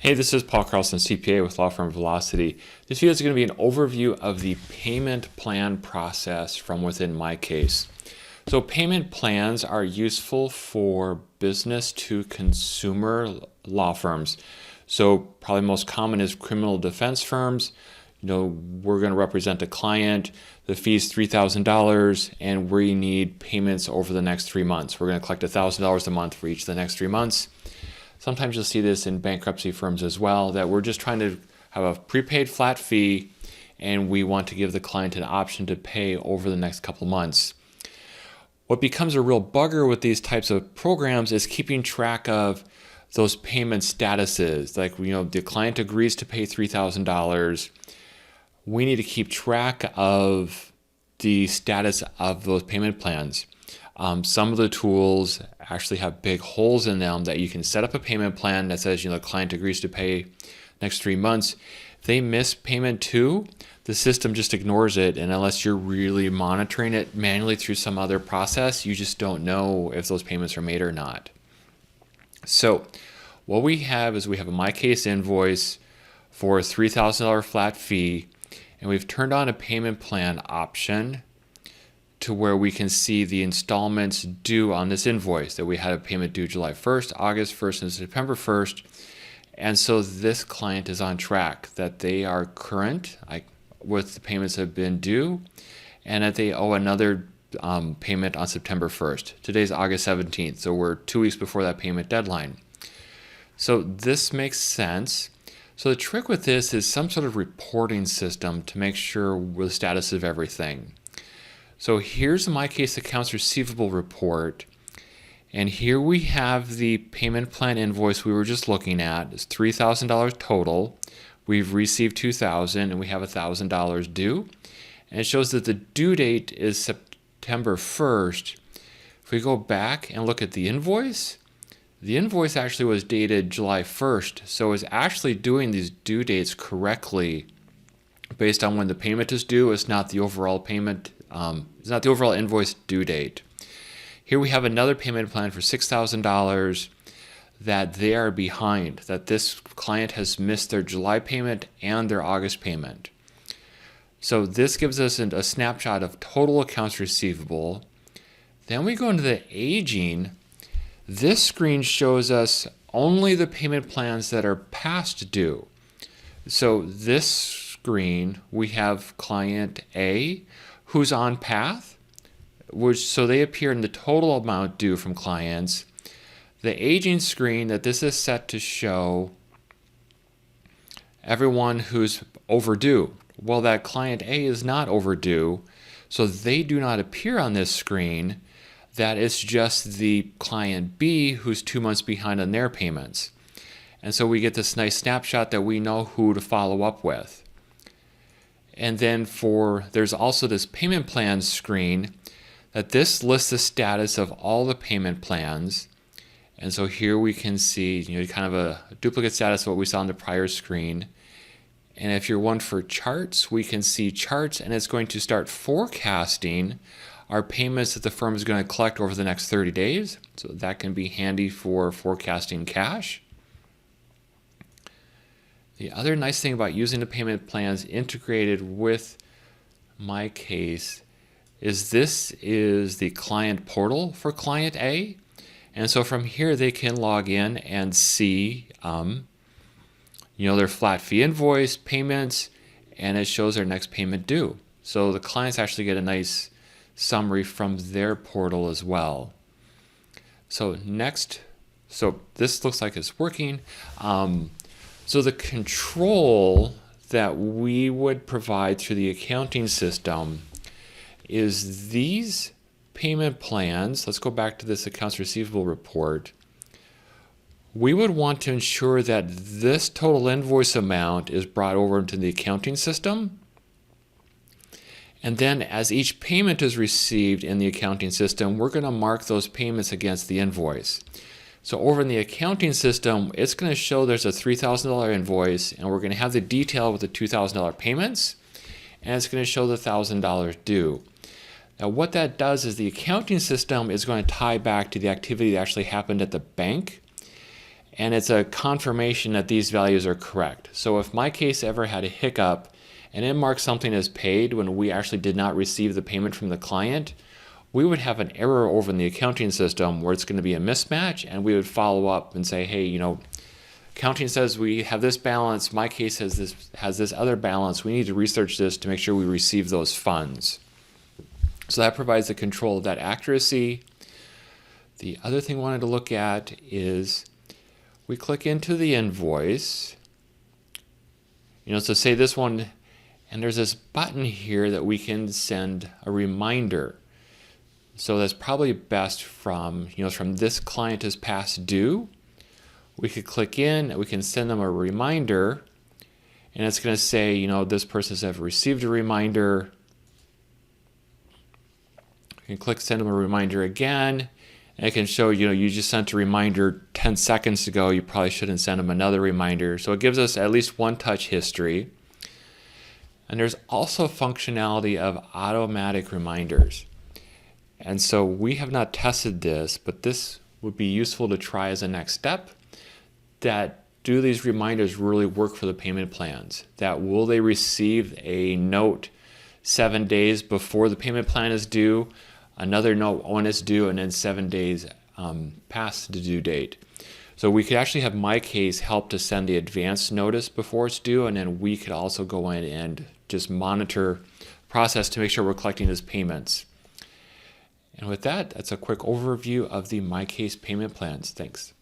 Hey, this is Paul Carlson, CPA with Law Firm Velocity. This video is going to be an overview of the payment plan process from within MyCase. So payment plans are useful for business to consumer law firms. So probably most common is criminal defense firms. We're going to represent a client, the fee is $3,000, and we need payments over the next 3 months. We're going to collect $1,000 a month for each of the next 3 months. Sometimes you'll see this in bankruptcy firms as well, that we're just trying to have a prepaid flat fee and we want to give the client an option to pay over the next couple months. What becomes a real bugger with these types of programs is keeping track of those payment statuses. Like, the client agrees to pay $3,000. We need to keep track of the status of those payment plans. Some of the tools actually have big holes in them that you can set up a payment plan that says, the client agrees to pay next 3 months. If they miss payment 2, the system just ignores it. And unless you're really monitoring it manually through some other process, you just don't know if those payments are made or not. So what we have is we have a MyCase invoice for a $3,000 flat fee, and we've turned on a payment plan option to where we can see the installments due on this invoice, that we had a payment due July 1st, August 1st, and September 1st. And so this client is on track, that they are current with the payments that have been due, and that they owe another payment on September 1st. Today's August 17th, so we're 2 weeks before that payment deadline. So this makes sense. So the trick with this is some sort of reporting system to make sure we're the status of everything. So here's the MyCase accounts receivable report, and here we have the payment plan invoice we were just looking at. It's $3,000 total. We've received $2,000 and we have $1,000 due, and it shows that the due date is September 1st. If we go back and look at the invoice actually was dated July 1st, so it's actually doing these due dates correctly based on when the payment is due. It's not the overall payment. It's not the overall invoice due date. Here we have another payment plan for $6,000 that they are behind, that this client has missed their July payment and their August payment. So this gives us a snapshot of total accounts receivable. Then we go into the aging. This screen shows us only the payment plans that are past due. So this screen, we have client A, who's on path, so they appear in the total amount due from clients. The aging screen, that this is set to show everyone who's overdue. Well, that client A is not overdue, so they do not appear on this screen. That is just the client B who's 2 months behind on their payments. And so we get this nice snapshot that we know who to follow up with. And then there's also this payment plans screen, that this lists the status of all the payment plans. And so here we can see, kind of a duplicate status of what we saw on the prior screen. And if you're one for charts, we can see charts, and it's going to start forecasting our payments that the firm is going to collect over the next 30 days. So that can be handy for forecasting cash. The other nice thing about using the payment plans integrated with MyCase is this is the client portal for client A. And so from here they can log in and see their flat fee invoice, payments, and it shows their next payment due. So the clients actually get a nice summary from their portal as well. So this looks like it's working. So the control that we would provide through the accounting system is these payment plans. Let's go back to this accounts receivable report. We would want to ensure that this total invoice amount is brought over into the accounting system. And then as each payment is received in the accounting system, we're going to mark those payments against the invoice. So over in the accounting system, it's going to show there's a $3,000 invoice, and we're going to have the detail with the $2,000 payments, and it's going to show the $1,000 due. Now what that does is the accounting system is going to tie back to the activity that actually happened at the bank, and it's a confirmation that these values are correct. So if MyCase ever had a hiccup and it marked something as paid when we actually did not receive the payment from the client, we would have an error over in the accounting system where it's going to be a mismatch, and we would follow up and say, hey, accounting says we have this balance, MyCase has this other balance. We need to research this to make sure we receive those funds. So that provides the control of that accuracy. The other thing we wanted to look at is we click into the invoice. So say this one, and there's this button here that we can send a reminder. So that's probably best from this client is past due. We could click in, we can send them a reminder, and it's going to say, this person has received a reminder. You can click send them a reminder again, and it can show, you just sent a reminder 10 seconds ago. You probably shouldn't send them another reminder. So it gives us at least one touch history. And there's also functionality of automatic reminders. And so we have not tested this, but this would be useful to try as a next step. That do these reminders really work for the payment plans? That will they receive a note 7 days before the payment plan is due, another note when it's due, and then 7 days past the due date? So we could actually have MyCase help to send the advance notice before it's due, and then we could also go in and just monitor process to make sure we're collecting those payments. And with that, that's a quick overview of the MyCase payment plans. Thanks.